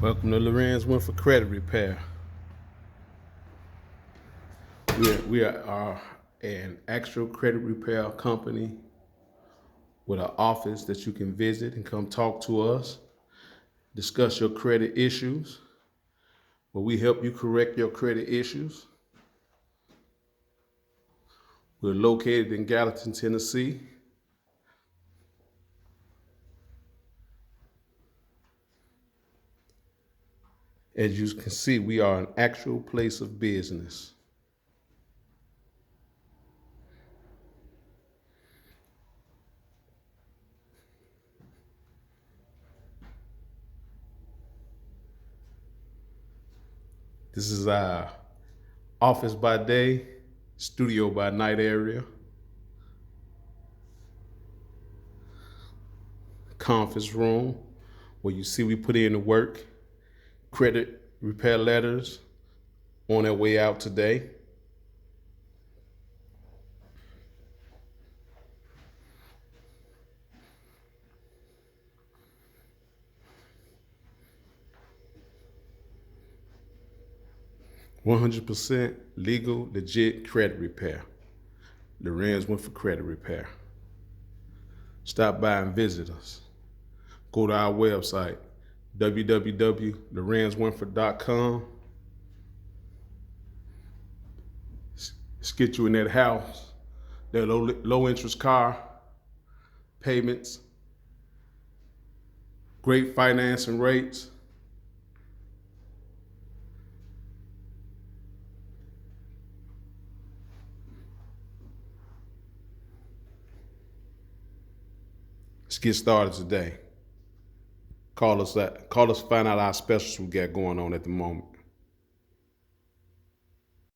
Welcome to Larenz Winford Credit Repair. We are an actual credit repair company with an office that you can visit and come talk to us, discuss your credit issues, where we help you correct your credit issues. We're located in Gallatin, Tennessee. As you can see, we are an actual place of business. This is our office by day, studio by night area, conference room, where you see we put in the work, credit repair letters on their way out today. "100% legal, legit credit repair. Larenz Winford Credit Repair." Stop by and visit us. Go to our website, www.larenzwinford.com. Let's get you in that house, that low interest car, payments, great financing rates. Let's get started today. Call us, find out our specials we got going on at the moment.